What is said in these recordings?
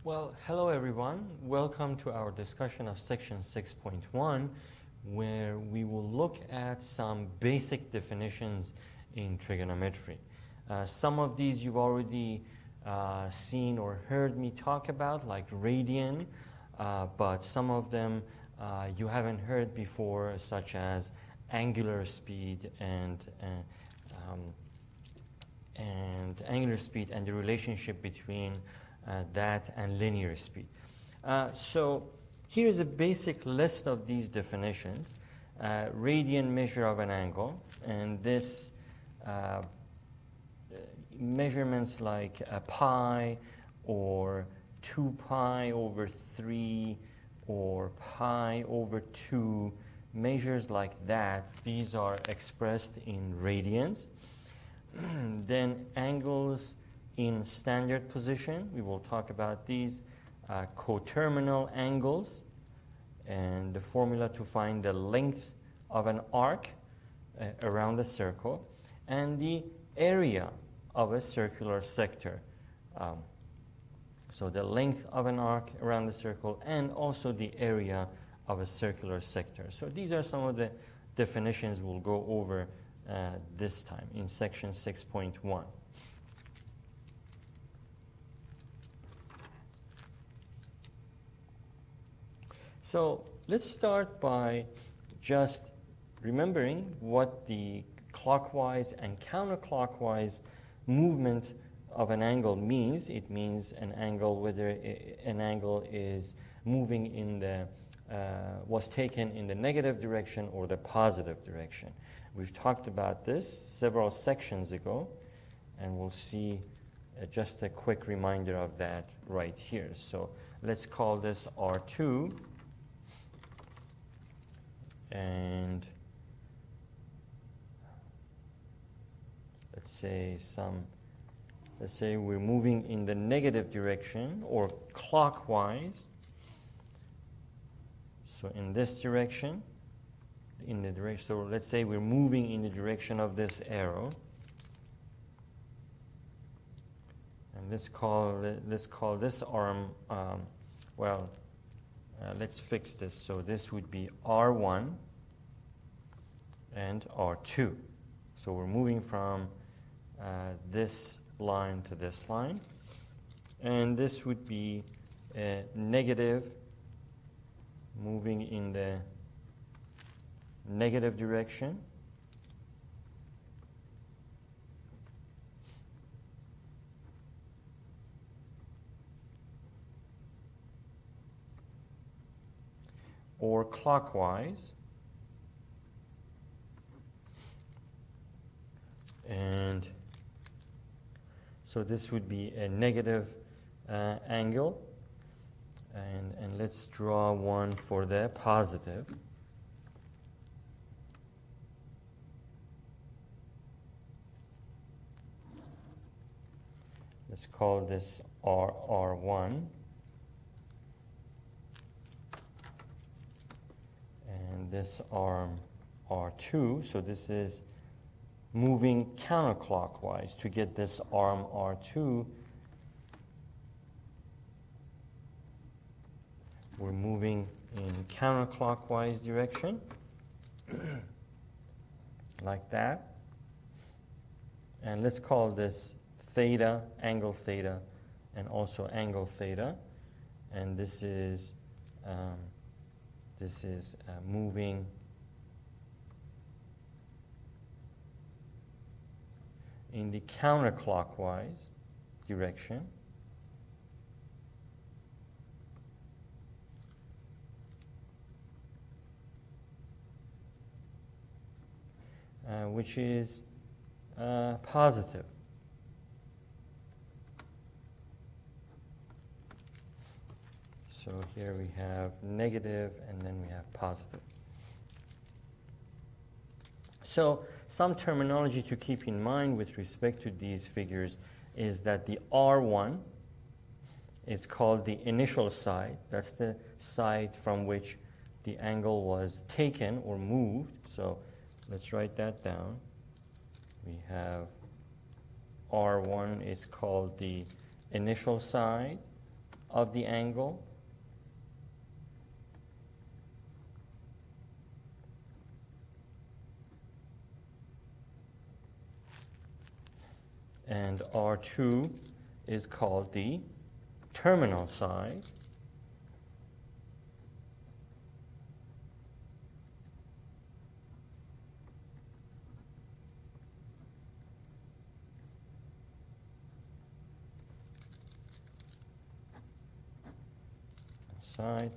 Well, hello everyone. Welcome to our discussion of section 6.1, where we will look at some basic definitions in trigonometry. Some of these you've already seen or heard me talk about, like radian, but some of them you haven't heard before, such as angular speed and the relationship between that and linear speed. So here is a basic list of these definitions. Radian measure of an angle, and this measurements like pi or 2 pi over 3 or pi over 2, measures like that, these are expressed in radians. Then angles in standard position, we will talk about these. Coterminal angles, and the formula to find the length of an arc around a circle, and the area of a circular sector. So the length of an arc around the circle and also the area of a circular sector. So these are some of the definitions we'll go over this time in section 6.1. So let's start by just remembering what the clockwise and counterclockwise movement of an angle means. It means an angle, whether an angle is moving in the, was taken in the negative direction or the positive direction. We've talked about this several sections ago, and we'll see just a quick reminder of that right here. So let's call this R2. And let's say we're moving in the negative direction or clockwise. So in this direction, so let's say we're moving in the direction of this arrow. And let's call this arm, let's fix this. So this would be R1 and R2. So we're moving from this line to this line. And this would be a negative, moving in the negative direction. Or clockwise, and so this would be a negative angle, and let's draw one for the positive. Let's call this R1. This arm R2, so this is moving counterclockwise. To get this arm R2, we're moving in counterclockwise direction, like that. And let's call this theta, angle theta, and also angle theta. And this is moving in the counterclockwise direction. Which is positive. So here we have negative, and then we have positive. So some terminology to keep in mind with respect to these figures is that the R1 is called the initial side. That's the side from which the angle was taken or moved. So let's write that down. We have R1 is called the initial side. of the angle. And R2 is called the terminal side. Side.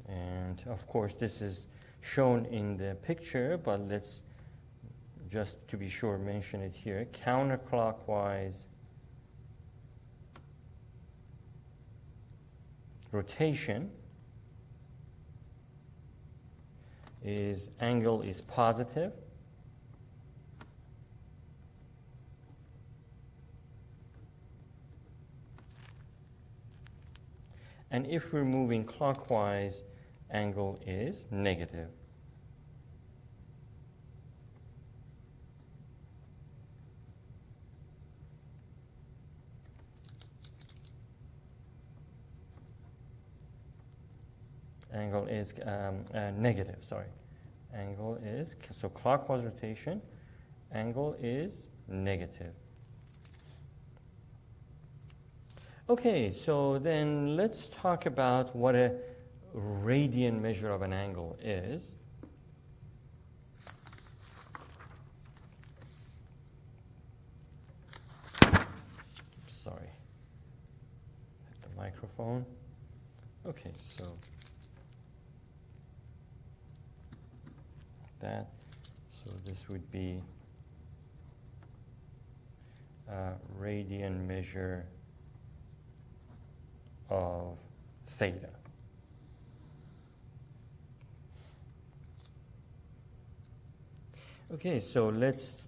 And of course this is shown in the picture, but let's just to be sure mention it here. Counterclockwise rotation is angle is positive. And if we're moving clockwise, angle is negative. Angle is negative, sorry. Angle is, so clockwise rotation, angle is negative. Okay, so then let's talk about what a radian measure of an angle is. Sorry, hit the microphone. Okay, so that, so this would be a radian measure of theta. Okay, so let's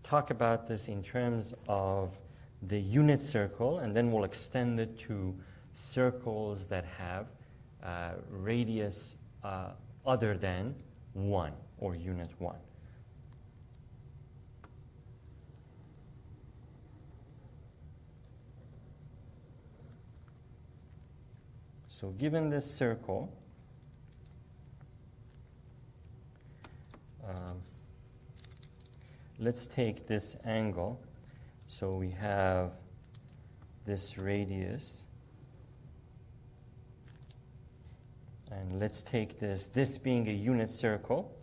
talk about this in terms of the unit circle, and then we'll extend it to circles that have radius other than 1 or unit 1. So given this circle, let's take this angle. So we have this radius, and let's take this being a unit circle.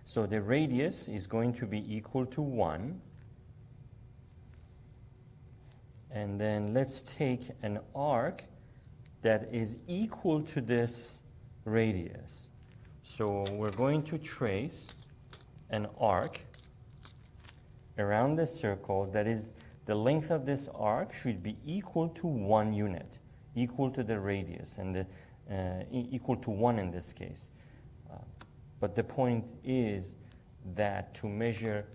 So the radius is going to be equal to 1. And then let's take an arc that is equal to this radius. So we're going to trace an arc around this circle that is, the length of this arc should be equal to 1 unit, equal to the radius, and equal to 1 in this case. But the point is that to measure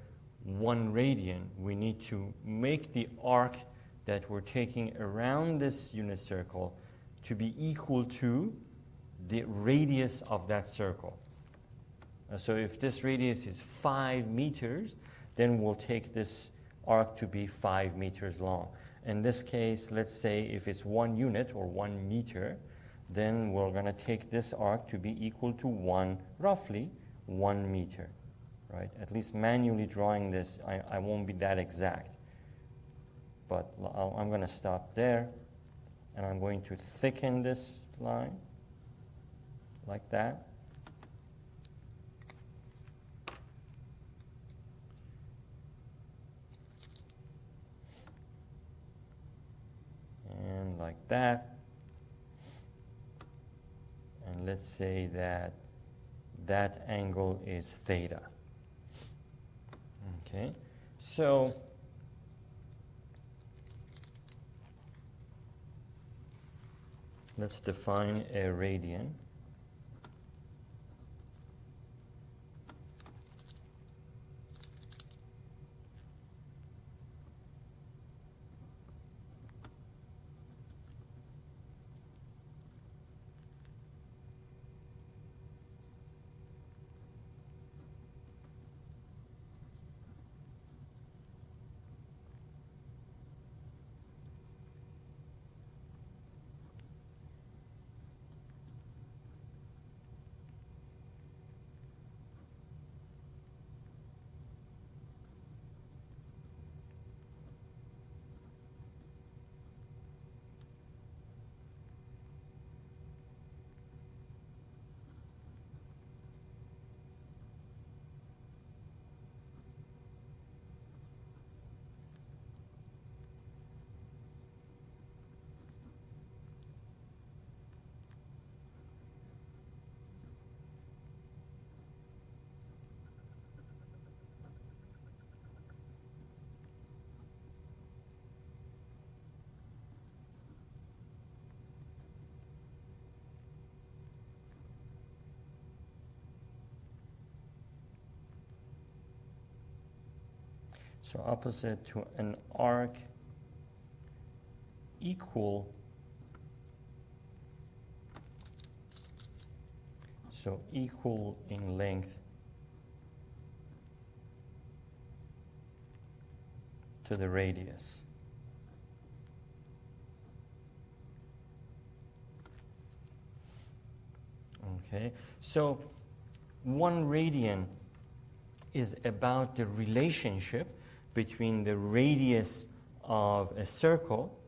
1 radian, we need to make the arc that we're taking around this unit circle to be equal to the radius of that circle. So if this radius is 5 meters, then we'll take this arc to be 5 meters long. In this case, let's say if it's 1 unit or 1 meter, then we're going to take this arc to be equal to roughly 1 meter, right? At least manually drawing this, I won't be that exact. But I'm going to stop there, and I'm going to thicken this line like that. And like that. And let's say that that angle is theta. Okay, so let's define a radian. So opposite to an arc equal, so equal in length to the radius. Okay, so 1 radian is about the relationship between the radius of a circle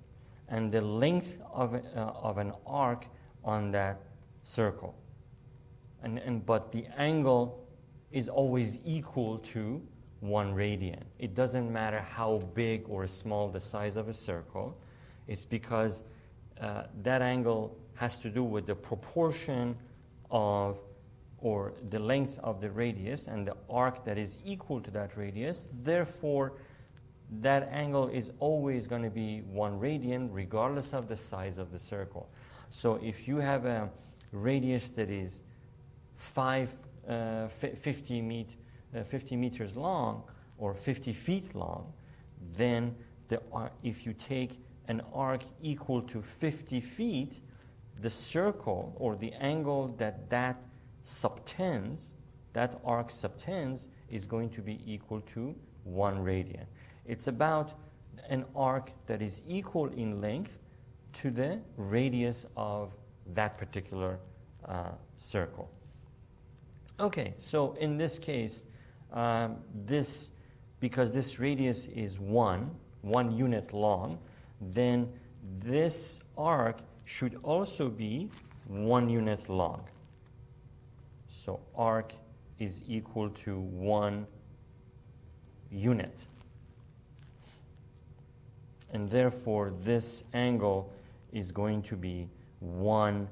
and the length of an arc on that circle. But the angle is always equal to 1 radian. It doesn't matter how big or small the size of a circle. It's because that angle has to do with the proportion of, or the length of the radius and the arc that is equal to that radius. Therefore, that angle is always going to be 1 radian regardless of the size of the circle. So if you have a radius that is 50 meters long or 50 feet long, then if you take an arc equal to 50 feet, the circle or the angle that subtends, that arc subtends, is going to be equal to 1 radian. It's about an arc that is equal in length to the radius of that particular circle. Okay, so in this case, because this radius is 1 unit long, then this arc should also be 1 unit long. So arc is equal to 1 unit. And therefore, this angle is going to be 1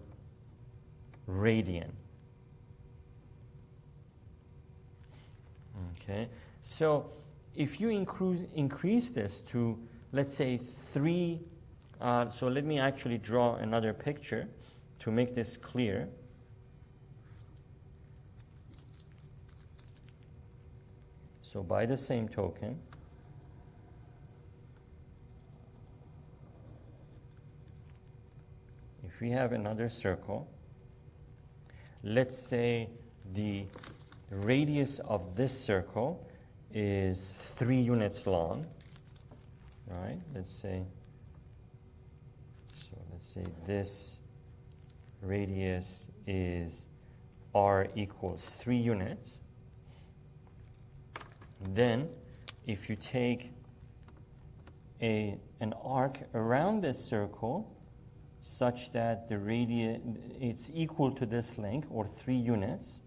radian. Okay, so if you increase this to, let's say, 3, so let me actually draw another picture to make this clear. So by the same token, if we have another circle, let's say the radius of this circle is 3 units long, right? Let's say this radius is r equals 3 units. Then if you take an arc around this circle such that the radius, it's equal to this length, or 3 units,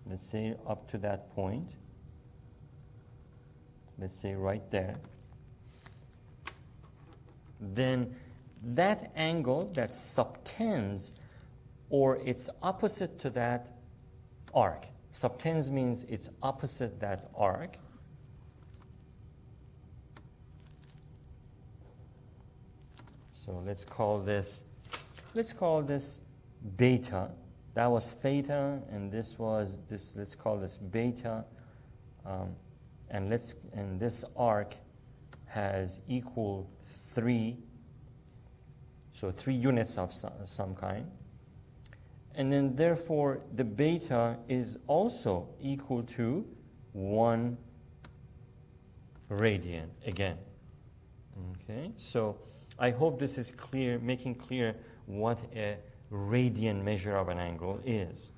let's say up to that point, let's say right there, then that angle that subtends, or it's opposite to that arc. Subtends means it's opposite that arc. So let's call this beta. That was theta, and let's call this beta. And this arc has equal 3, so 3 units of some kind. And then therefore the beta is also equal to 1 radian again. Okay, so I hope this is clear, making clear what a radian measure of an angle is.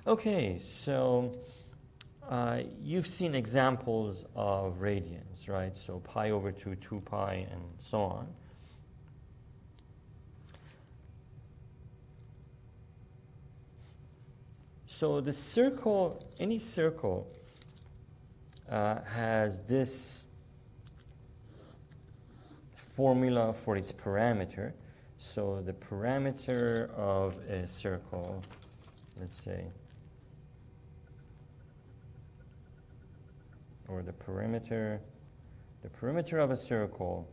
Okay, so you've seen examples of radians, right? So pi over 2, 2 pi, and so on. So the circle, any circle has this formula for its parameter. So the parameter of a circle, let's say, or the perimeter of a circle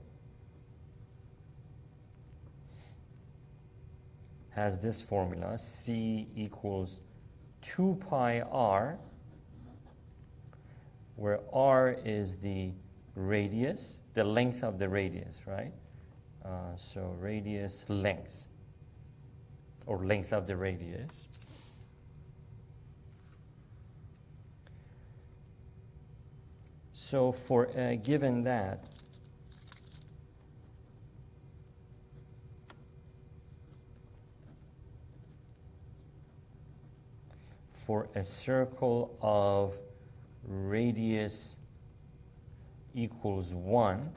has this formula: C equals 2 pi r where r is the radius, the length of the radius, right? So radius length, or length of the radius. So for given that, for a circle of radius equals 1,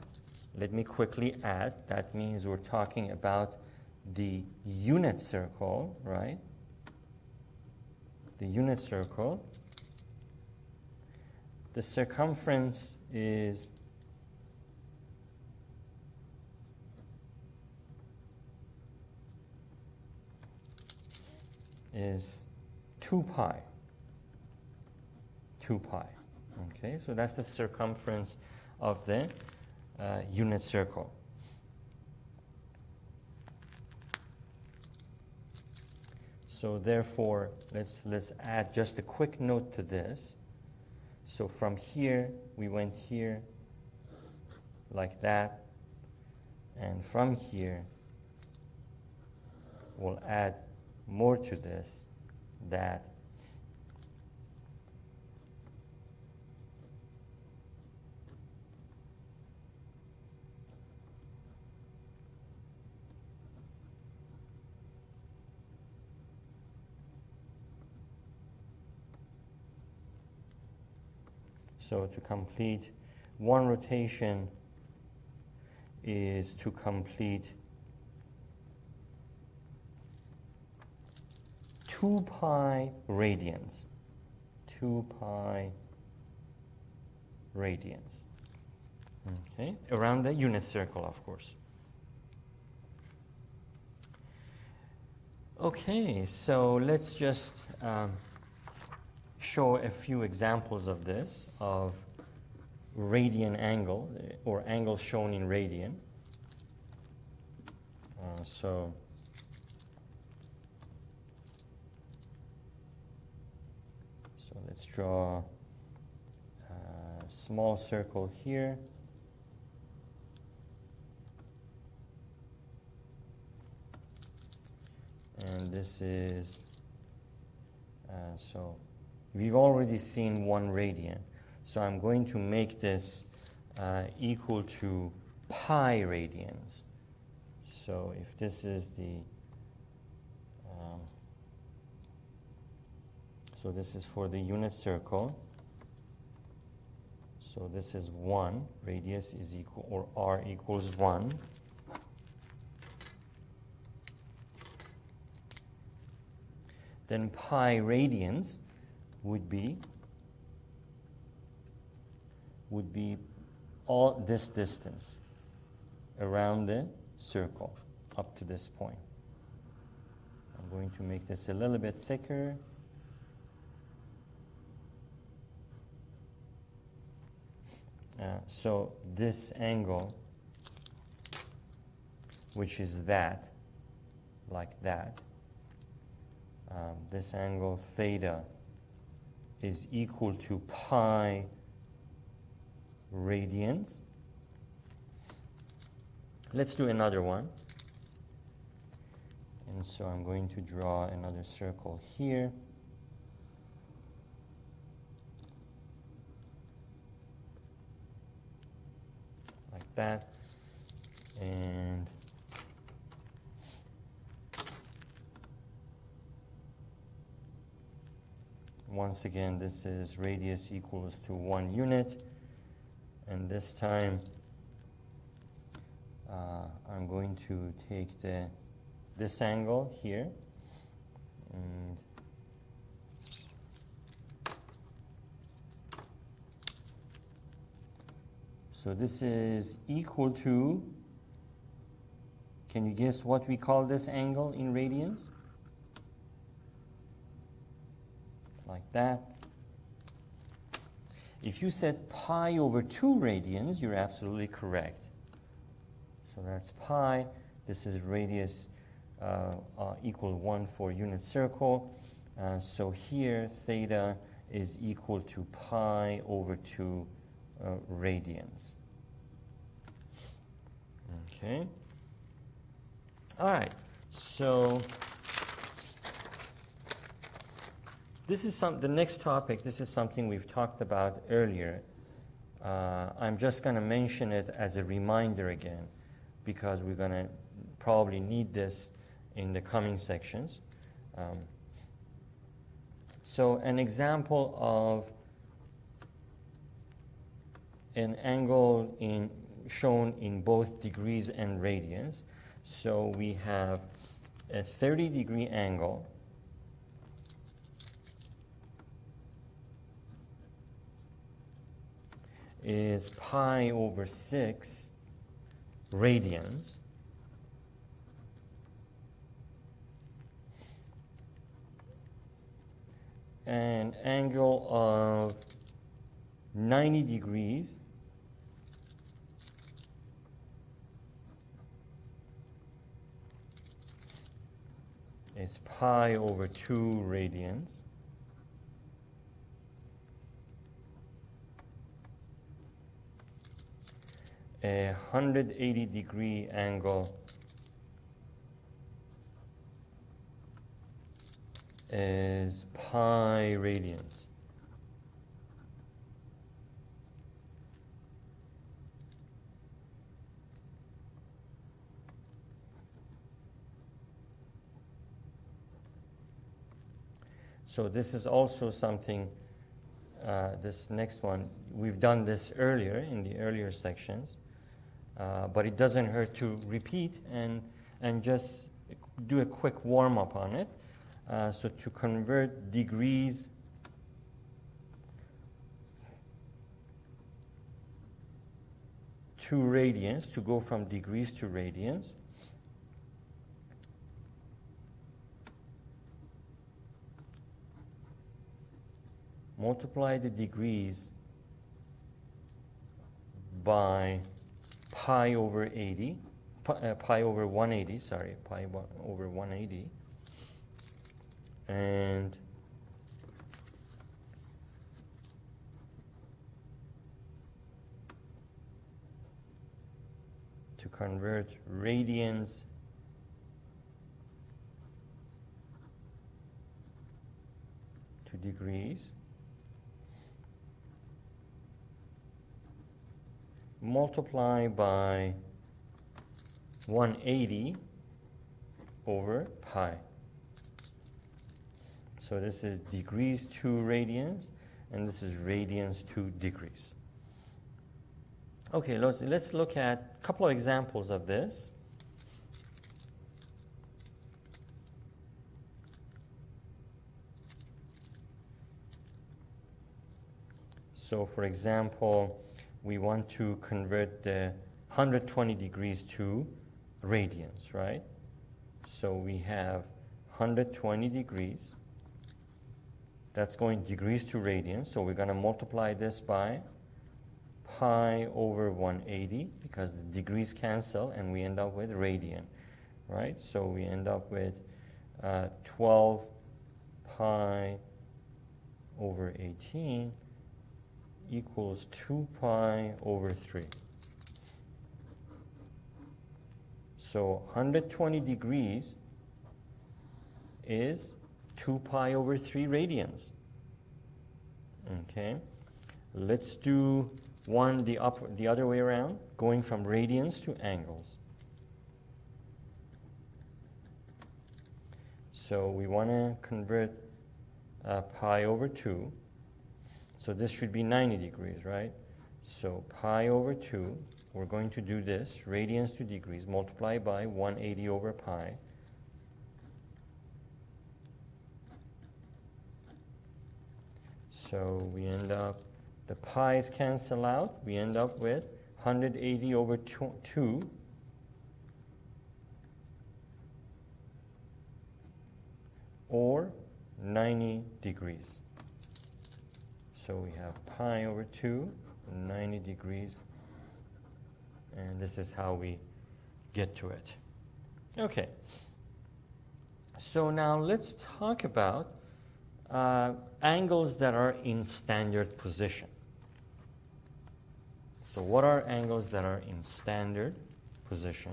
let me quickly add, that means we're talking about the unit circle, right? The unit circle. The circumference is is 2 pi. 2 pi. Okay, so that's the circumference of the unit circle. So therefore, let's add just a quick note to this. So from here, we went here like that, and from here, we'll add more to this, that so to complete one rotation is to complete 2 pi radians. 2 pi radians. Okay, around the unit circle, of course. Okay, so let's just show a few examples of this, of radian angle, or angles shown in radian. So let's draw a small circle here. And this is, so we've already seen 1 radian. So I'm going to make this equal to pi radians. So if this is the, so this is for the unit circle. So this is 1, radius is equal, or r equals 1. Then pi radians would be all this distance around the circle up to this point. I'm going to make this a little bit thicker. So this angle, which is that, like that, this angle theta is equal to pi radians. Let's do another one. And so I'm going to draw another circle here. Like that. And once again, this is radius equals to 1 unit. And this time, I'm going to take this angle here, and so this is equal to, can you guess what we call this angle in radians? Like that. If you said pi over 2 radians, you're absolutely correct. So that's pi. This is radius equal 1 for unit circle. So here, theta is equal to pi over 2 radians. Okay. All right. So this is the next topic. This is something we've talked about earlier. I'm just going to mention it as a reminder again, because we're going to probably need this in the coming sections. So an example of an angle shown in both degrees and radians. So we have a 30-degree angle is pi over 6 radians. An angle of 90 degrees is pi over 2 radians. A 180-degree angle is pi radians. So this is also something, this next one, we've done this earlier in the earlier sections, but it doesn't hurt to repeat and just do a quick warm-up on it. So to convert degrees to radians, to go from degrees to radians, multiply the degrees by pi over 80, pi over 180, sorry, pi over 180, and to convert radians to degrees, multiply by 180 over pi. So this is degrees to radians, and this is radians to degrees. Okay, let's look at a couple of examples of this. So for example, we want to convert the 120 degrees to radians, right? So we have 120 degrees. That's going degrees to radians. So we're going to multiply this by pi over 180 because the degrees cancel and we end up with radian, right? So we end up with 12 pi over 18 equals 2 pi over 3. So 120 degrees is 2 pi over 3 radians. Okay, let's do the other way around, going from radians to angles. So we want to convert pi over 2. So this should be 90 degrees, right? So pi over 2, we're going to do this, radians to degrees, multiply by 180 over pi. So we end up, the pi's cancel out, we end up with 180 over 2 or 90 degrees. So we have pi over 2, 90 degrees, and this is how we get to it. Okay, so now let's talk about angles that are in standard position. So what are angles that are in standard position?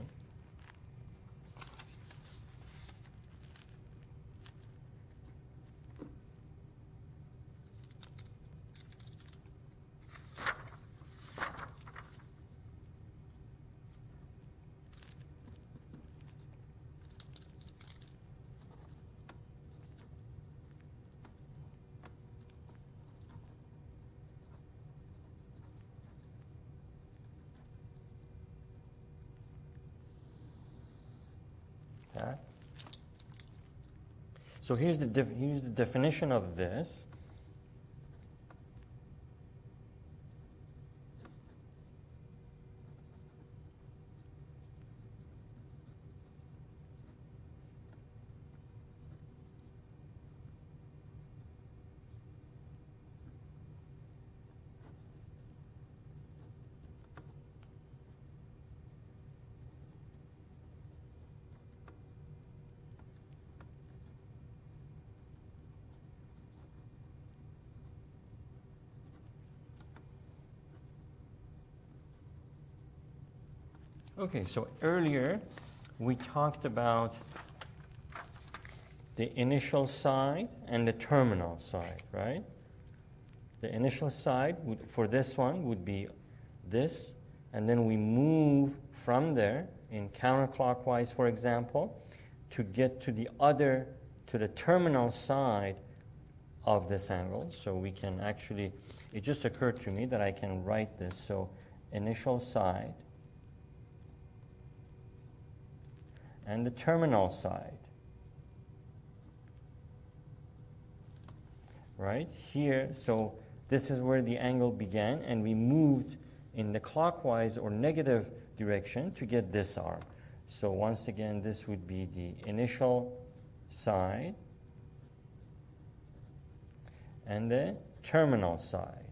Okay. So here's the definition of this. Okay, so earlier we talked about the initial side and the terminal side, right? The initial side for this one would be this, and then we move from there in counterclockwise, for example, to get to the terminal side of this angle. So we can actually, it just occurred to me that I can write this. So initial side and the terminal side. Right here, so this is where the angle began, and we moved in the clockwise or negative direction to get this arm. So once again, this would be the initial side and the terminal side.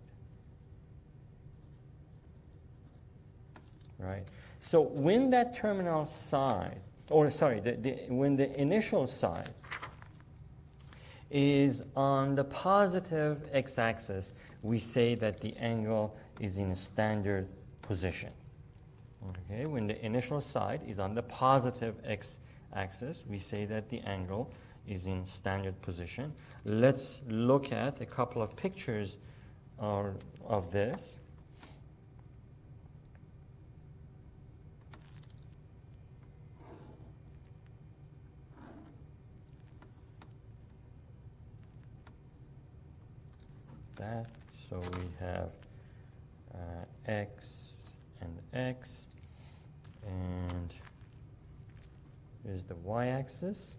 Right? So when that terminal side, or sorry, when the initial side is on the positive x-axis, we say that the angle is in a standard position. Okay, when the initial side is on the positive x-axis, we say that the angle is in standard position. Let's look at a couple of pictures of this. That. So we have x and x, and here's the y-axis.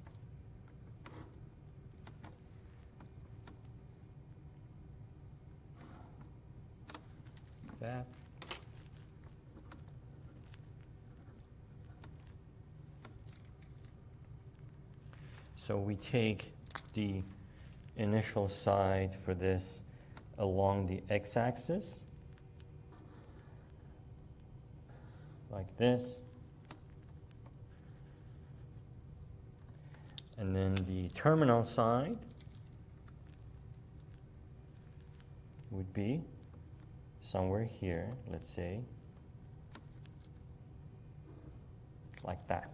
That. So we take the initial side for this along the x-axis, like this. And then the terminal side would be somewhere here, let's say, like that.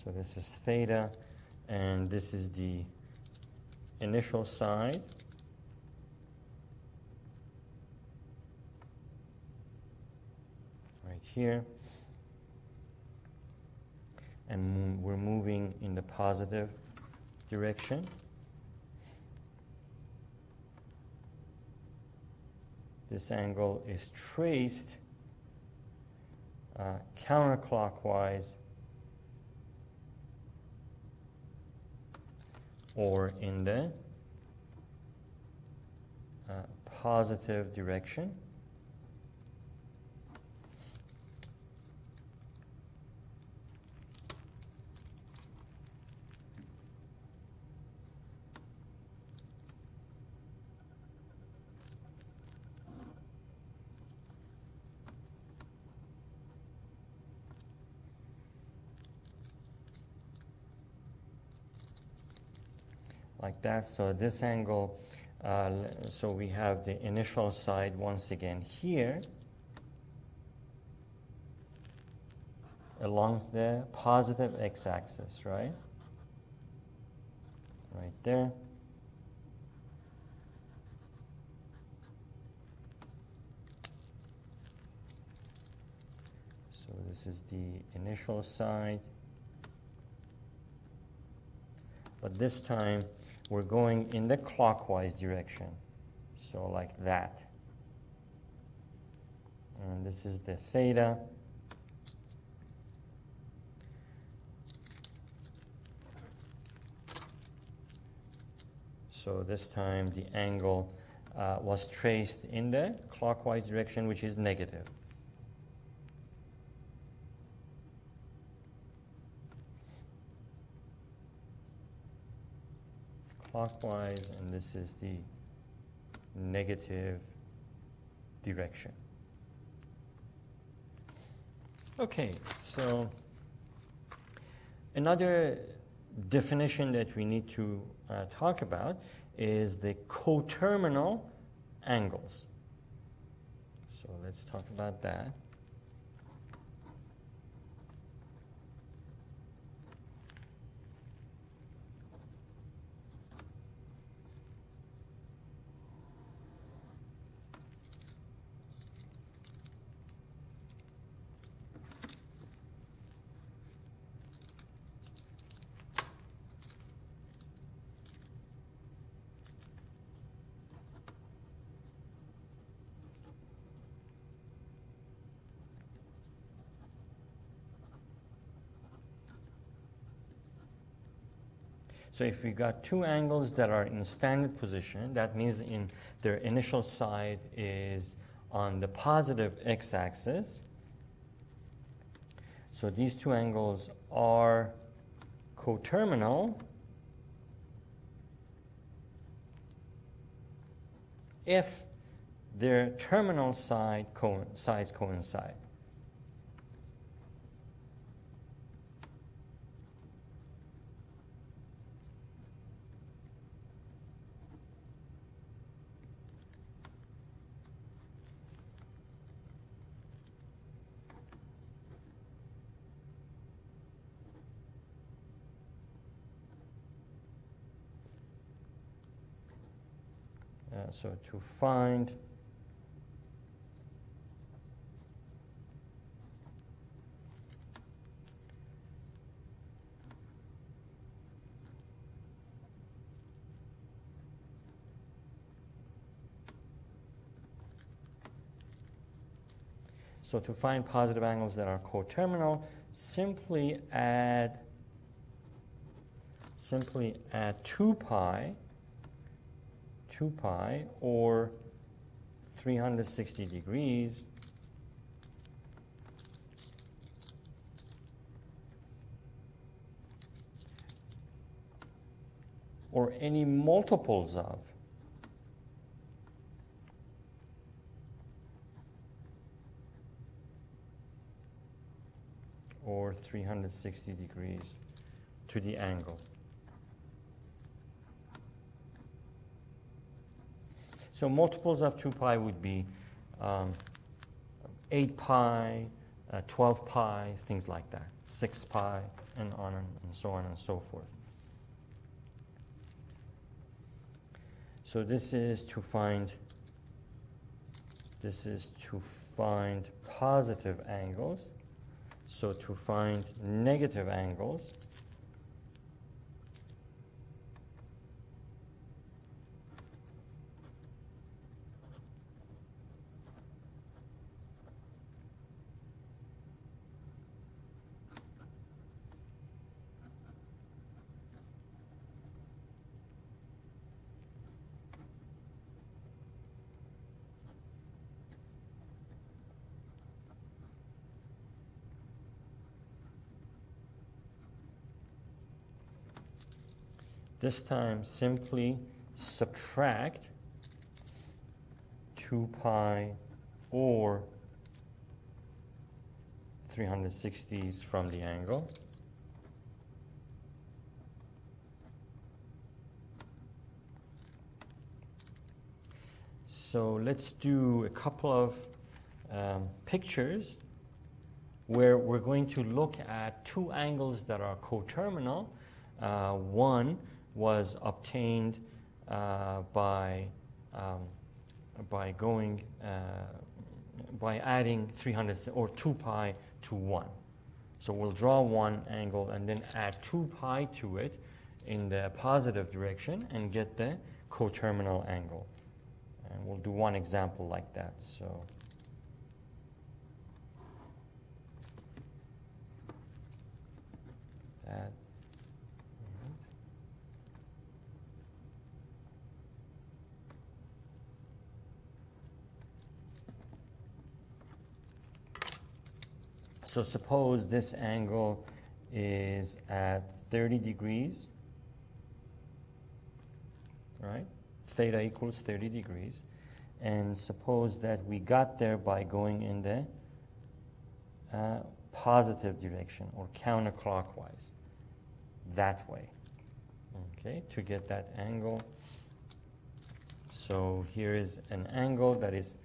So this is theta, and this is the initial side. Right here. And we're moving in the positive direction. This angle is traced counterclockwise or in the positive direction. like that. So this angle, so we have the initial side once again here along the positive x-axis, right? Right there. So this is the initial side. But this time we're going in the clockwise direction. So like that. And this is the theta. So this time the angle was traced in the clockwise direction, which is negative. Clockwise, and this is the negative direction. Okay, so another definition that we need to talk about is the coterminal angles. So let's talk about that. So if we got two angles that are in standard position, that means in their initial side is on the positive x-axis. So these two angles are coterminal if their terminal sides coincide. So to find positive angles that are coterminal, simply add 2 pi or 360 degrees or any multiples of or 360 degrees to the angle. So multiples of 2 pi would be 8 pi, 12 pi, things like that, 6 pi, and on and so on and so forth. So this is to find positive angles. So to find negative angles, this time simply subtract 2 pi or 360s from the angle. So let's do a couple of pictures where we're going to look at two angles that are coterminal. One was obtained by adding 300 or 2 pi to 1. So we'll draw one angle and then add 2 pi to it in the positive direction and get the coterminal angle. And we'll do one example like that. So that. So suppose this angle is at 30 degrees, right? Theta equals 30 degrees. And suppose that we got there by going in the positive direction or counterclockwise, that way, okay, to get that angle. So here is an angle that is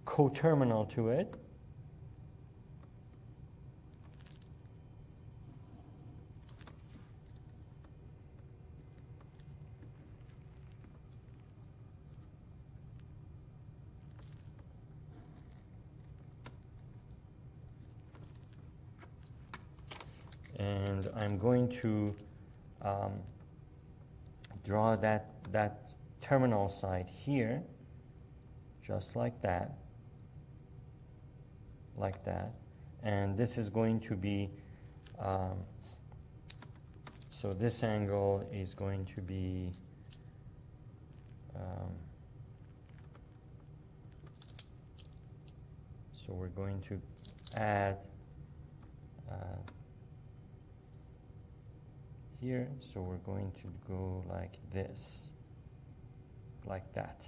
coterminal to it. And I'm going to draw that terminal side here, just like that. And this is going to be, so this angle is going to be so we're going to add here, so we're going to go like this, like that.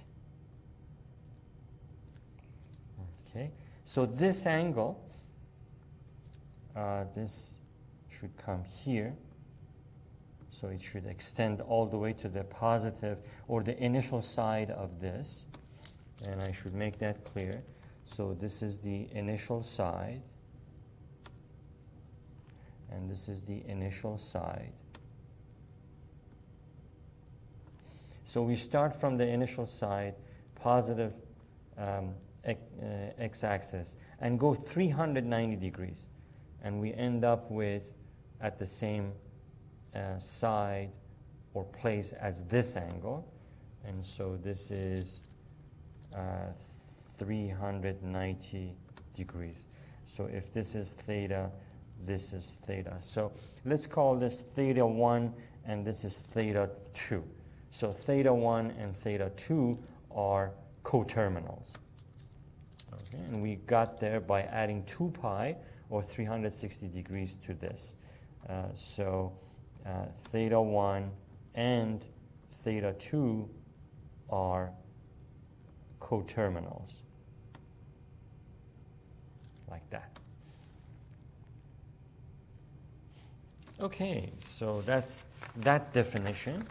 Okay, so this angle, this should come here, so it should extend all the way to the positive or the initial side of this, and I should make that clear. So this is the initial side, and this is the initial side. So we start from the initial side, positive x-axis, and go 390 degrees. And we end up with, at the same side or place as this angle. And so this is 390 degrees. So if this is theta, this is theta. So let's call this theta 1 and this is theta 2. So theta 1 and theta 2 are coterminals. Okay, and we got there by adding 2 pi or 360 degrees to this. So theta 1 and theta 2 are coterminals, like that. Okay, so that's that definition.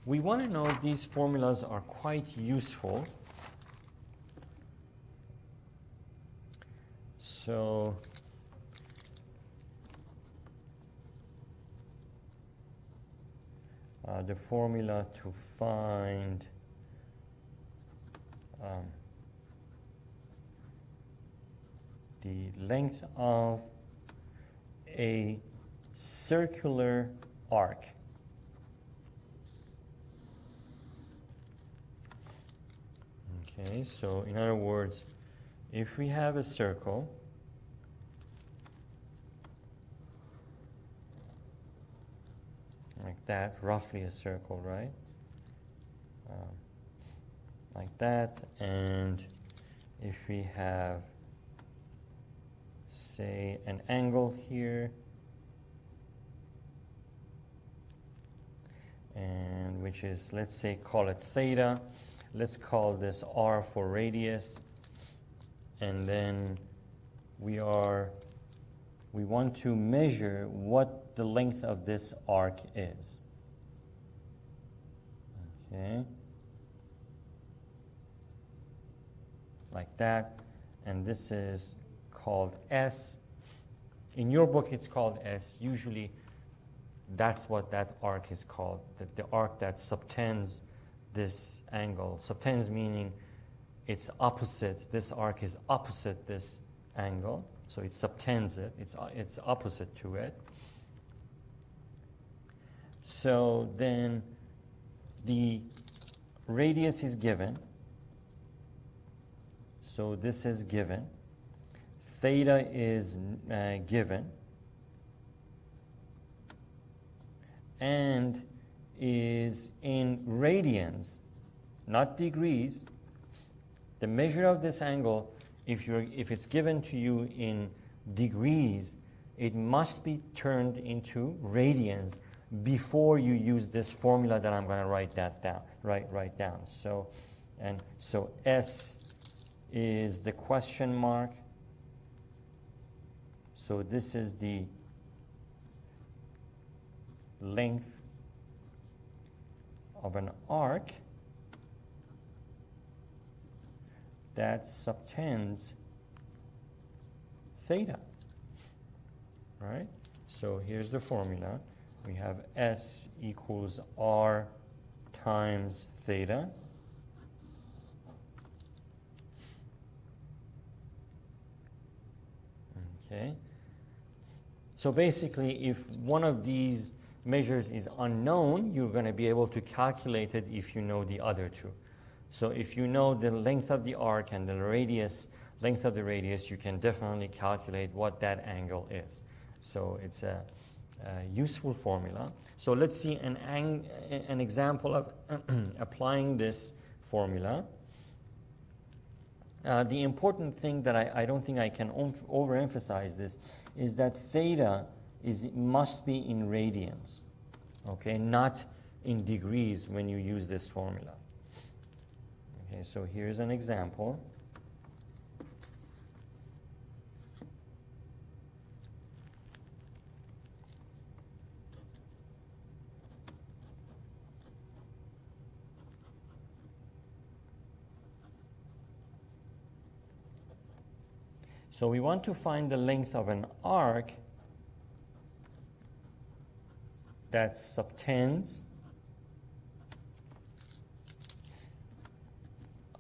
We want to know if these formulas are quite useful. So the formula to find the length of a circular arc. Okay, so in other words, if we have a circle, like that, roughly a circle, right? Like that, and if we have, say, an angle here, and which is, let's say, call it theta. Let's call this r for radius, and then we we want to measure what the length of this arc is. Okay. Like that. And this is called S. In your book, it's called S. Usually, that's what that arc is called, the arc that subtends this angle. Subtends meaning it's opposite. This arc is opposite this angle. So it subtends it. It's opposite to it. So then the radius is given. So this is given. Theta is given. And is in radians, not degrees. The measure of this angle, if it's given to you in degrees, it must be turned into radians before you use this formula that I'm going to write down. So S is the question mark. So this is the length of an arc that subtends theta. Right? So here's the formula. We have S equals R times theta. Okay. So basically, if one of these measures is unknown, you're going to be able to calculate it if you know the other two. So if you know the length of the arc and the length of the radius, you can definitely calculate what that angle is. So it's a useful formula. So let's see an example of applying this formula. The important thing that I don't think I can overemphasize this is that theta must be in radians, okay, not in degrees when you use this formula. Okay, so here's an example. So we want to find the length of an arc that subtends,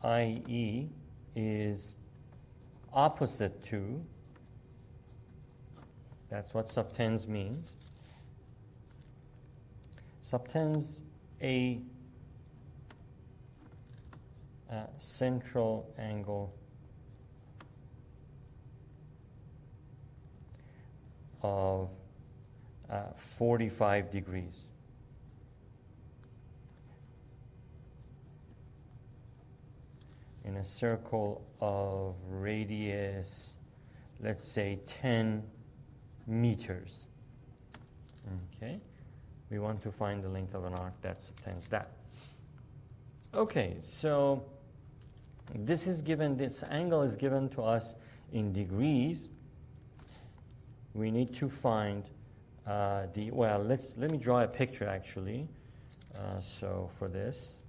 i.e. is opposite to, that's what subtends means, subtends a central angle of 45 degrees. In a circle of radius, let's say 10 meters. Okay, we want to find the length of an arc that subtends that. Okay, so this angle is given to us in degrees. We need to find let me draw a picture actually. So for this,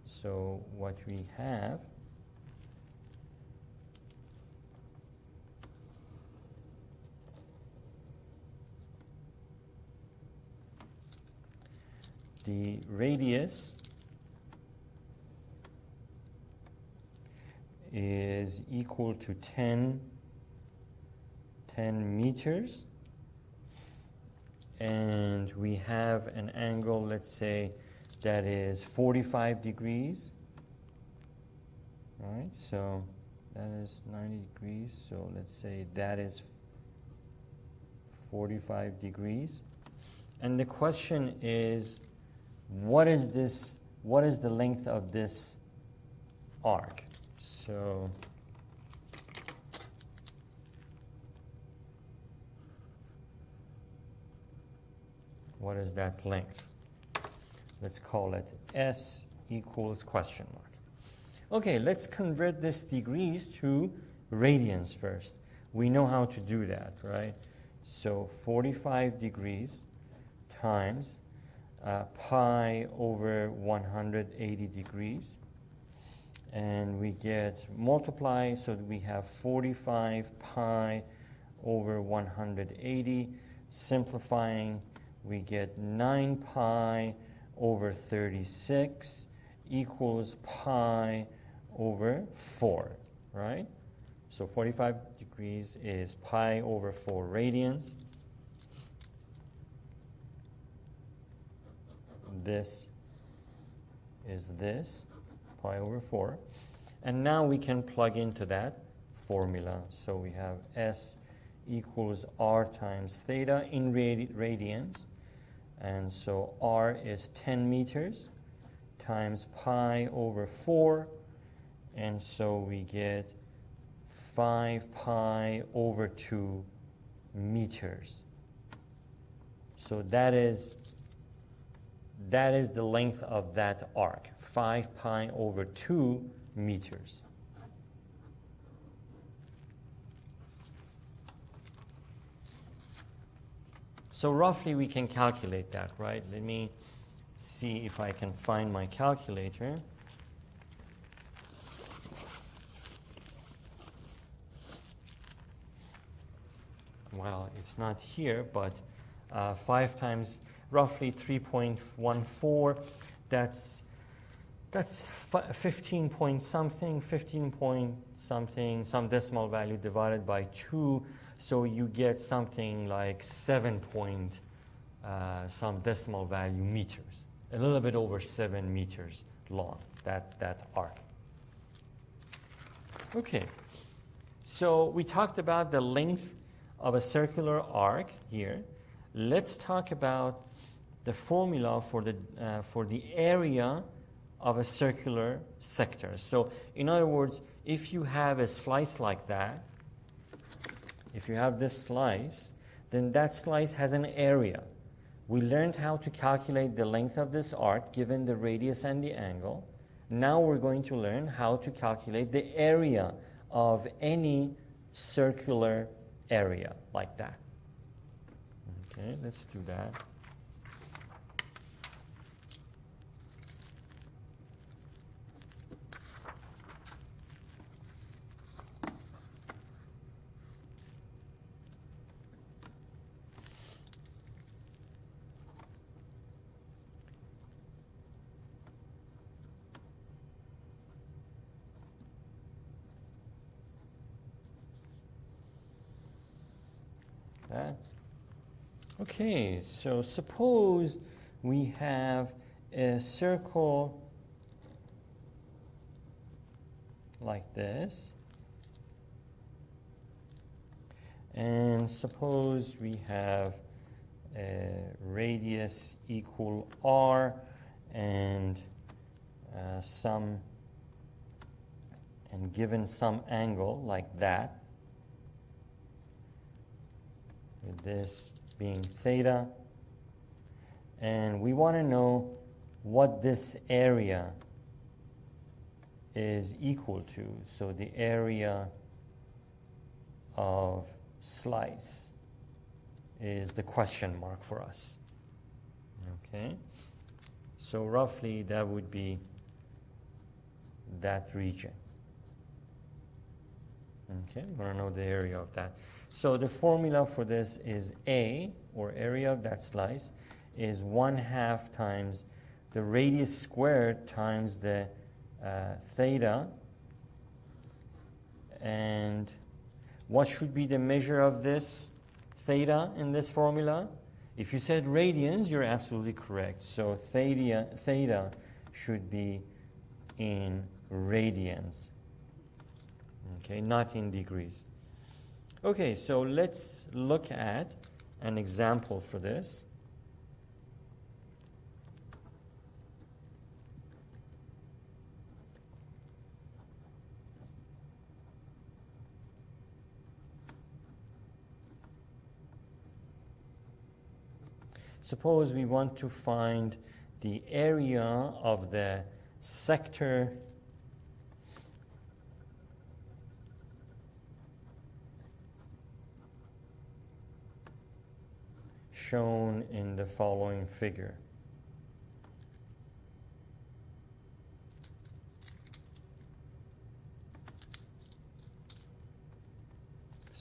so what we have, the radius is equal to 10 meters, and we have an angle, let's say, that is 45 degrees. All right, so that is 90 degrees, so let's say that is 45 degrees. And the question is, what is the length of this arc? So what is that length? Let's call it S equals question mark. Okay, let's convert this degrees to radians first. we know how to do that, right? So 45 degrees times pi over 180 degrees. And we get multiply, so that we have 45 pi over 180. Simplifying, we get 9 pi over 36 equals pi over 4, right? So 45 degrees is pi over 4 radians. This is this, pi over 4. And now we can plug into that formula. So we have S equals R times theta in radians. And so R is 10 meters times pi over 4. And so we get 5 pi over 2 meters. So that is the length of that arc, 5 pi over 2 meters. So roughly we can calculate that, right? Let me see if I can find my calculator. Well, it's not here, but 5 times roughly 3.14, that's 15 point something, some decimal value divided by 2, so you get something like 7 point some decimal value meters, a little bit over 7 meters long, that arc. Okay, so we talked about the length of a circular arc here. Let's talk about the formula for the area of a circular sector. So in other words, if you have a slice like that, if you have this slice, then that slice has an area. We learned how to calculate the length of this arc given the radius and the angle. Now we're going to learn how to calculate the area of any circular area like that. Okay, let's do that. Okay, so suppose we have a circle like this, and suppose we have a radius equal r and given some angle like that, with this being theta, and we want to know what this area is equal to. So the area of slice is the question mark for us. Okay, so roughly that would be that region. Okay, we want to know the area of that. So the formula for this is A, or area of that slice, is 1/2 times the radius squared times the theta. And what should be the measure of this theta in this formula? If you said radians, you're absolutely correct. So theta should be in radians, okay, not in degrees. Okay, so let's look at an example for this. Suppose we want to find the area of the sector shown in the following figure.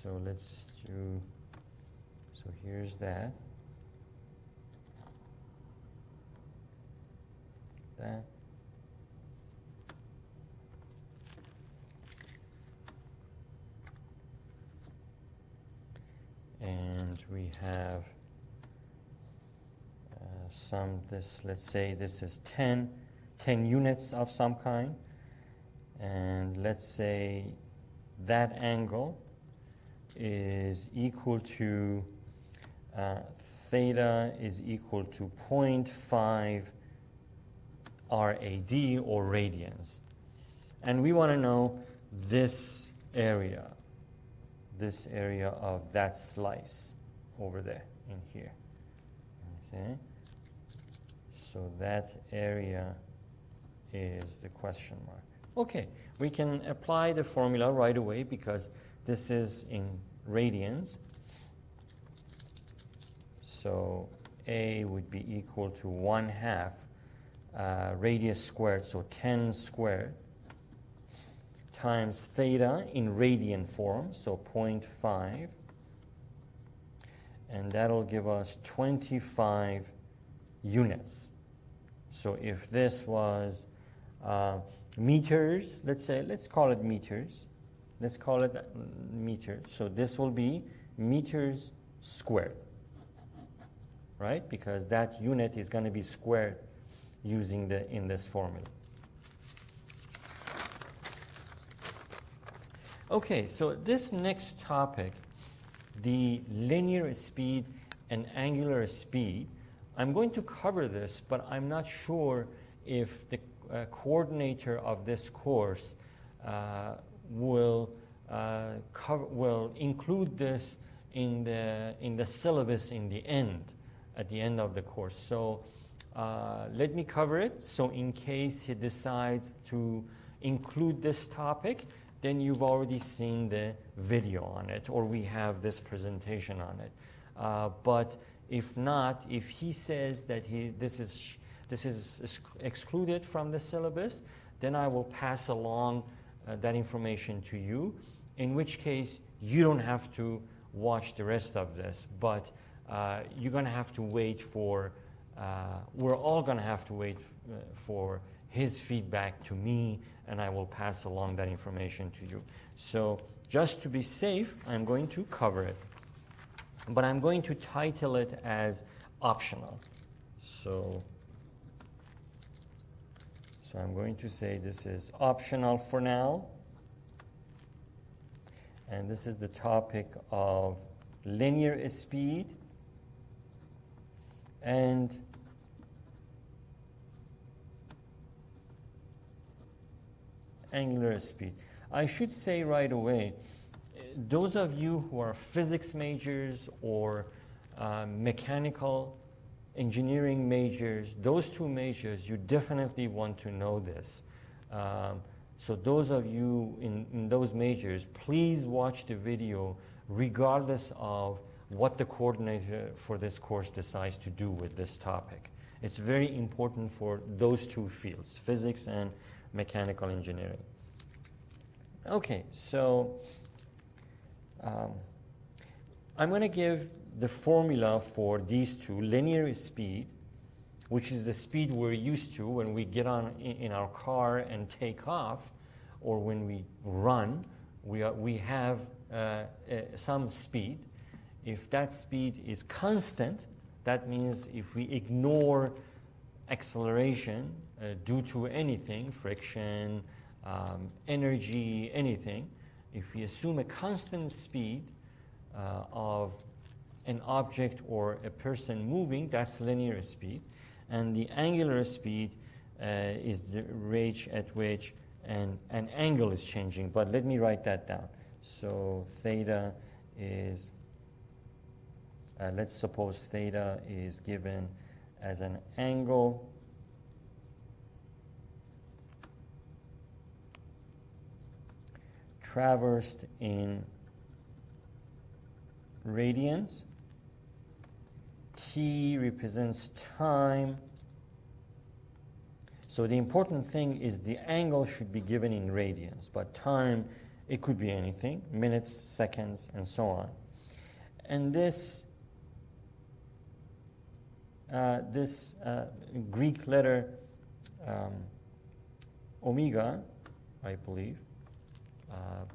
So let's do, so here's that. That. And we have let's say this is 10 units of some kind. And let's say that angle is equal to, theta is equal to 0.5 RAD or radians. And we want to know this area of that slice over there in here. Okay, so that area is the question mark. Okay, we can apply the formula right away because this is in radians. So A would be equal to 1/2 radius squared, so 10 squared, times theta in radian form, so 0.5, and that'll give us 25 units. So if this was meters, let's call it meters. Let's call it meters. So this will be meters squared, right? Because that unit is going to be squared using in this formula. Okay, so this next topic, the linear speed and angular speed, I'm going to cover this, but I'm not sure if the coordinator of this course will include this in the syllabus at the end of the course. So let me cover it. So in case he decides to include this topic, then you've already seen the video on it, or we have this presentation on it. But if not, if he says that this is excluded from the syllabus, then I will pass along that information to you, in which case you don't have to watch the rest of this, but you're going to have to wait for, we're all going to have to wait for his feedback to me, and I will pass along that information to you. So just to be safe, I'm going to cover it, but I'm going to title it as optional. So I'm going to say this is optional for now, and this is the topic of linear speed and angular speed. I should say right away, those of you who are physics majors or mechanical engineering majors, those two majors, you definitely want to know this. So those of you in those majors, please watch the video regardless of what the coordinator for this course decides to do with this topic. It's very important for those two fields, physics and mechanical engineering. Okay, so I'm going to give the formula for these two, linear speed, which is the speed we're used to when we get on in our car and take off, or when we run, we have some speed. If that speed is constant, that means if we ignore acceleration due to anything, friction, energy, anything, if we assume a constant speed of an object or a person moving, that's linear speed. And the angular speed is the rate at which an angle is changing. But let me write that down. So theta is, let's suppose theta is given as an angle traversed in radians. T represents time. So the important thing is the angle should be given in radians, but time, it could be anything, minutes, seconds, and so on. And this Greek letter omega, I believe,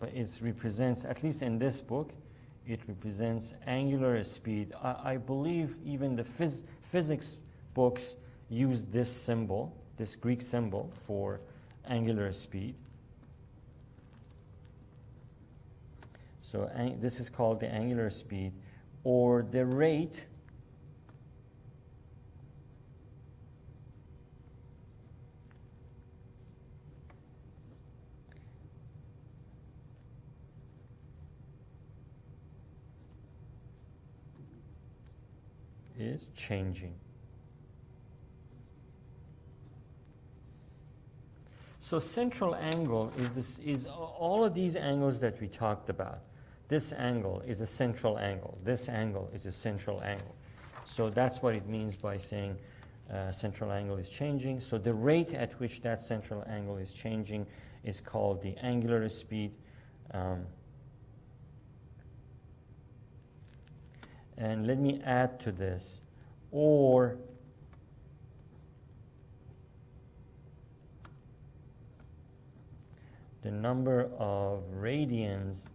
but it represents, at least in this book, it represents angular speed. I believe even the physics books use this symbol, this Greek symbol for angular speed. So this is called the angular speed, or the rate is changing. So central angle is all of these angles that we talked about. This angle is a central angle. This angle is a central angle. So that's what it means by saying central angle is changing. So the rate at which that central angle is changing is called the angular speed. And let me add to this, or the number of radians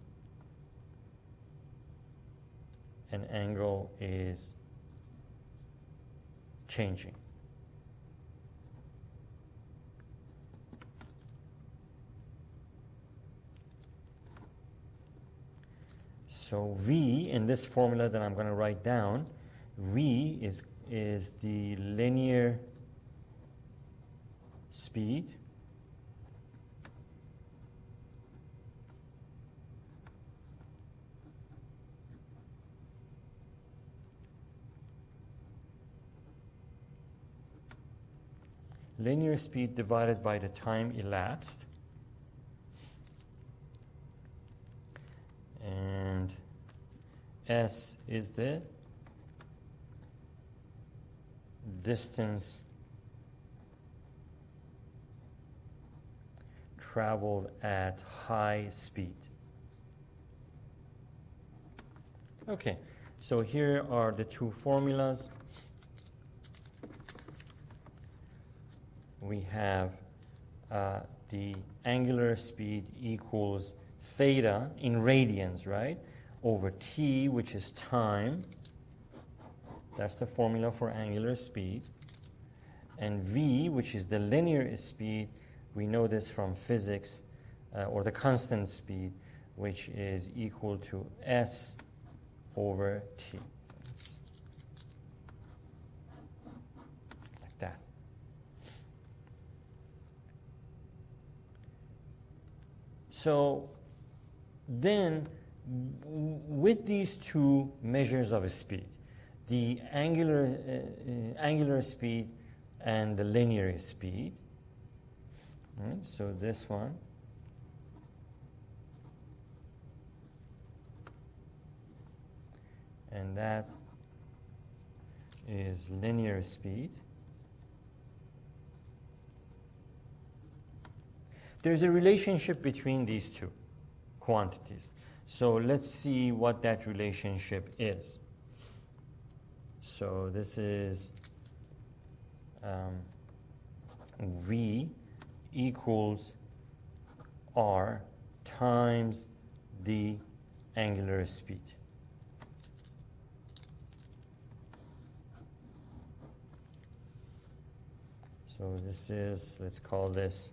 an angle is changing. So V, in this formula that I'm going to write down, V is the linear speed divided by the time elapsed, and S is the distance traveled at high speed. Okay, so here are the two formulas. We have the angular speed equals theta in radians, right, over t, which is time. That's the formula for angular speed. And v, which is the linear speed, we know this from physics, or the constant speed, which is equal to s over t. Like that. So then, with these two measures of speed, the angular speed and the linear speed, right? So this one and that is linear speed. There's a relationship between these two quantities. So let's see what that relationship is. So this is V equals R times the angular speed. So this is, let's call this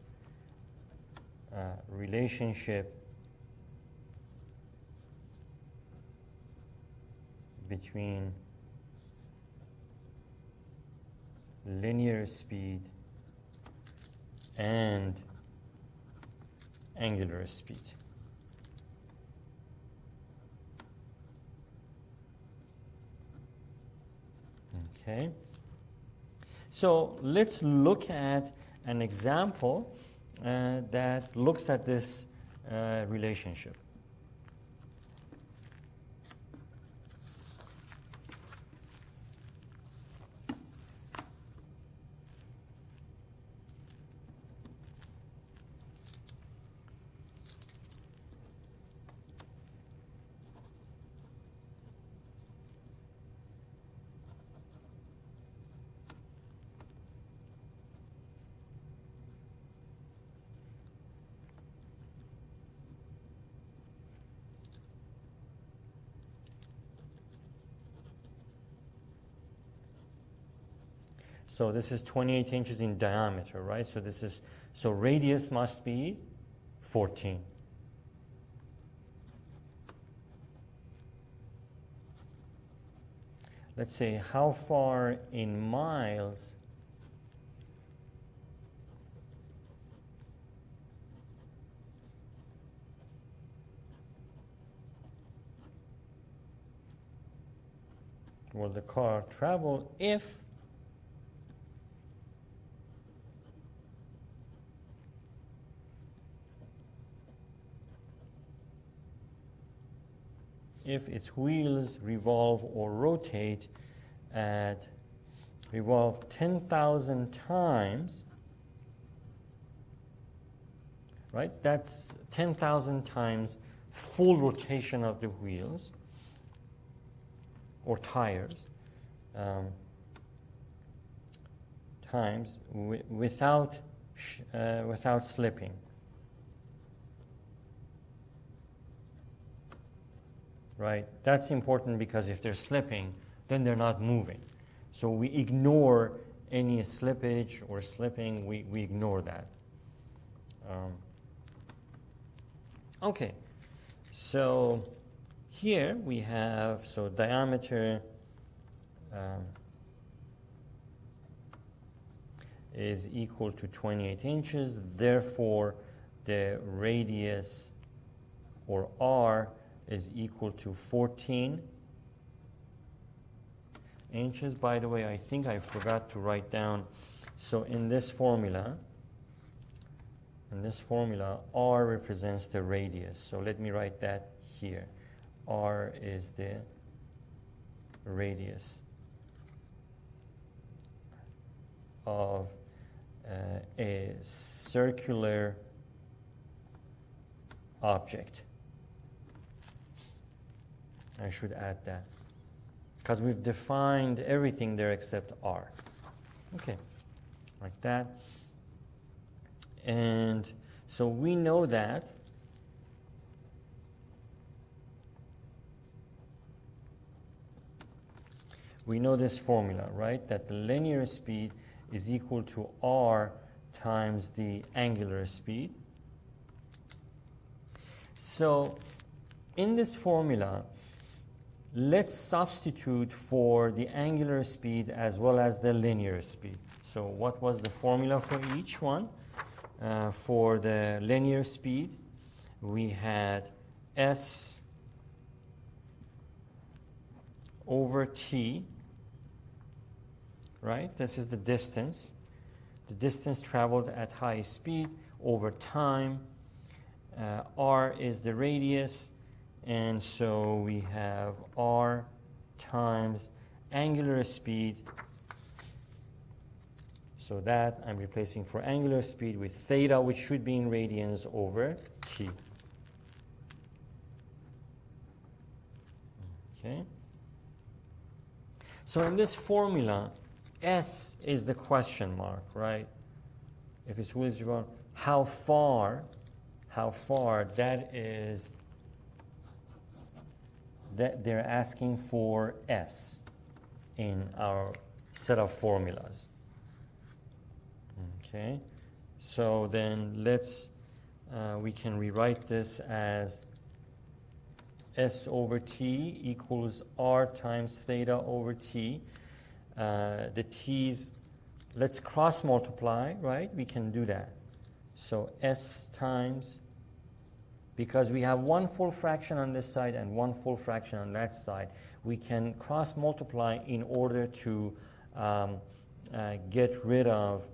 relationship between linear speed and angular speed. Okay. So let's look at an example that looks at this relationship. So this is 28 inches in diameter, right? So radius must be 14. Let's say how far in miles will the car travel if its wheels revolve 10,000 times, right? That's 10,000 times full rotation of the wheels or tires, times without slipping. Right? That's important because if they're slipping, then they're not moving. So we ignore any slippage or slipping, we ignore that. Okay, so here we have, so diameter is equal to 28 inches, therefore the radius, or R, is equal to 14 inches. By the way, I think I forgot to write down, so in this formula, R represents the radius. So let me write that here. R is the radius of a circular object. I should add that because we've defined everything there except R. Okay, like that. And so we know that we know this formula, right? That the linear speed is equal to R times the angular speed. So in this formula, let's substitute for the angular speed as well as the linear speed. So what was the formula for each one? For the linear speed, we had S over T, right? This is the distance traveled at high speed over time. R is the radius, and so we have R times angular speed. So that I'm replacing for angular speed with theta, which should be in radians, over T. Okay. So in this formula, S is the question mark, right? If it's wheels revolve, how far, that is, that they're asking for S in our set of formulas. Okay, so then we can rewrite this as S over T equals R times theta over T. The T's, let's cross multiply, right? We can do that. So S times, because we have one full fraction on this side and one full fraction on that side, we can cross multiply in order to get rid of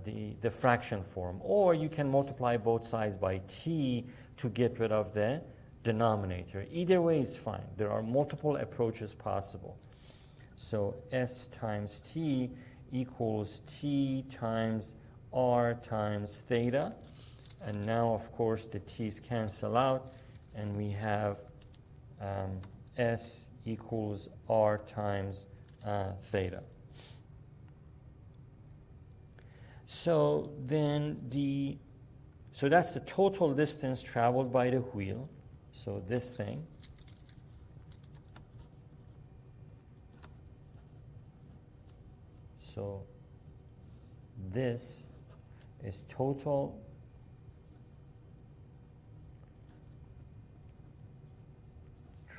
the fraction form. Or you can multiply both sides by T to get rid of the denominator. Either way is fine. There are multiple approaches possible. So S times T equals T times R times theta. And now, of course, the T's cancel out, and we have S equals R times theta. So then so that's the total distance traveled by the wheel. So this thing. So this is total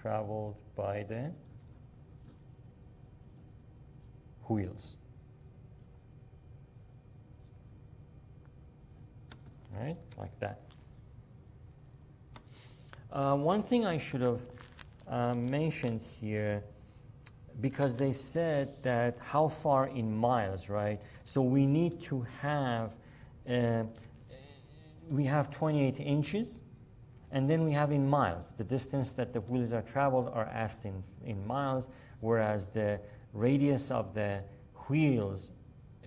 traveled by the wheels. Right, like that. One thing I should have mentioned here, because they said that how far in miles, right? So we need to have, we have 28 inches, and then we have in miles. The distance that the wheels are traveled are asked in miles, whereas the radius of the wheels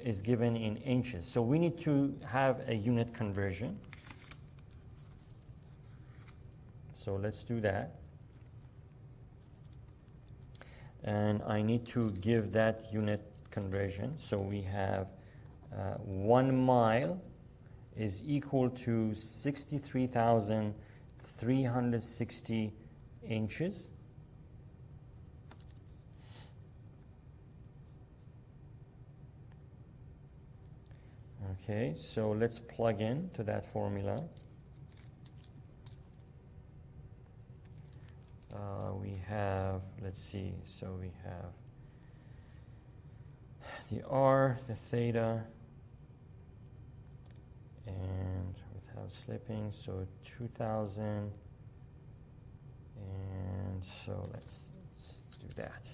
is given in inches. So we need to have a unit conversion. So let's do that. And I need to give that unit conversion. So we have 1 mile is equal to 63,360 inches. Okay, so let's plug in to that formula. We have, let's see, so we have the R, the theta, and without slipping, so 2,000, and so let's do that.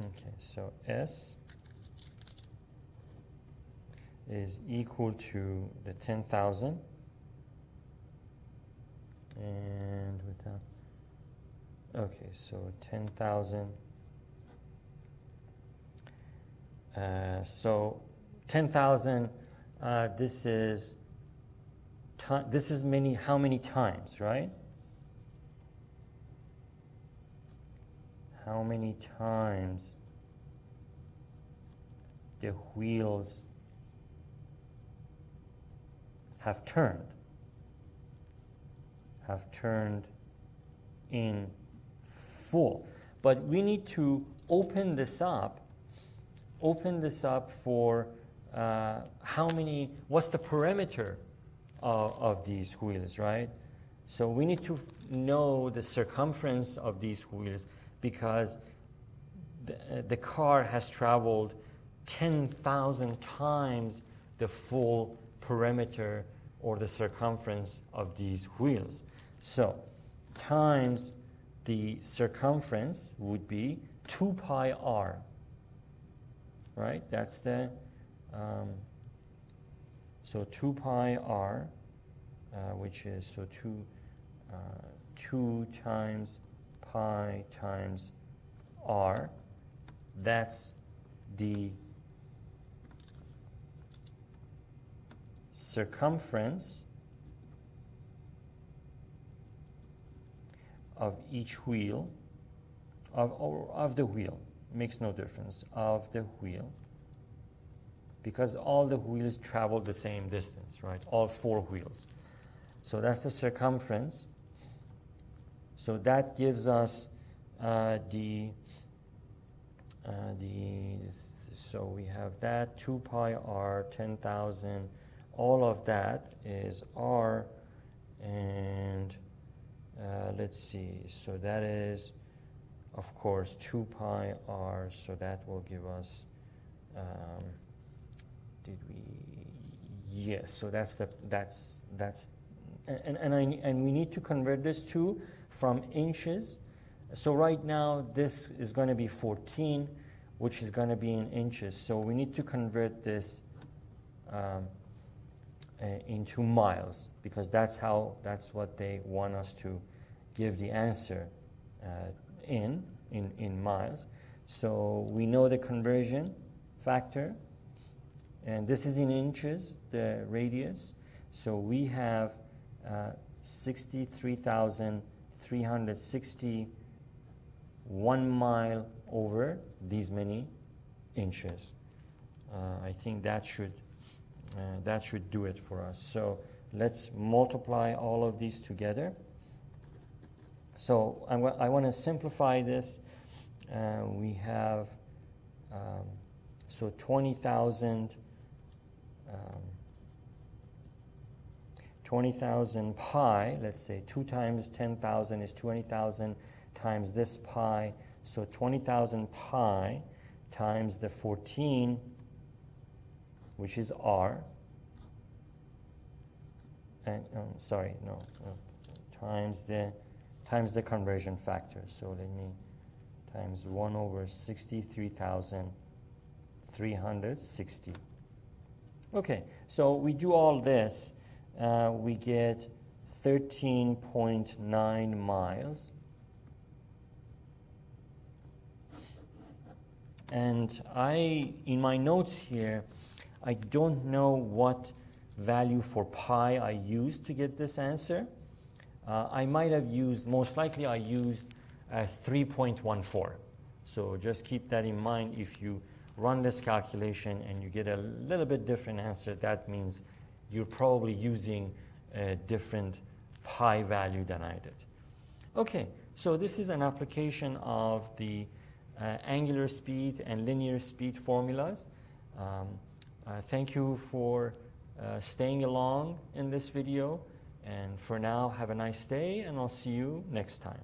Okay, so S is equal to the 10,000, and without, okay, so 10,000, so 10,000, this is how many times, right? How many times the wheels have turned in full. But we need to open this up for how many, what's the perimeter of these wheels, right? So we need to know the circumference of these wheels, because the car has traveled 10,000 times the full perimeter or the circumference of these wheels. So times the circumference would be 2 pi r, right? That's the, so 2 pi r, which is, so 2 times pi times r, that's the circumference of each wheel, of the wheel, makes no difference, of the wheel, because all the wheels travel the same distance, right? All 4 wheels. So that's the circumference. So that gives us so we have that 2 pi r, 10,000, all of that is r, and let's see, so that is, of course, 2 pi r, so that will give us, yes, so that's and we need to convert this from inches. So right now this is going to be 14, which is going to be in inches. So we need to convert this into miles, because that's what they want us to give the answer in miles. So we know the conversion factor, and this is in inches, the radius. So we have 63,360 1 mile over these many inches. I think that should do it for us. So let's multiply all of these together. So I want to simplify this. We have so 20,000 20,000 pi, let's say 2 times 10,000 is 20,000 times this pi, so 20,000 pi times the 14, which is r, and times the conversion factor. So let me times 1 over 63,360. Okay, so we do all this, we get 13.9 miles. And in my notes here, I don't know what value for pi I used to get this answer. I might have used, most likely I used 3.14. So just keep that in mind. If you run this calculation and you get a little bit different answer, that means you're probably using a different pi value than I did. Okay, so this is an application of the angular speed and linear speed formulas. Thank you for staying along in this video, and for now, have a nice day, and I'll see you next time.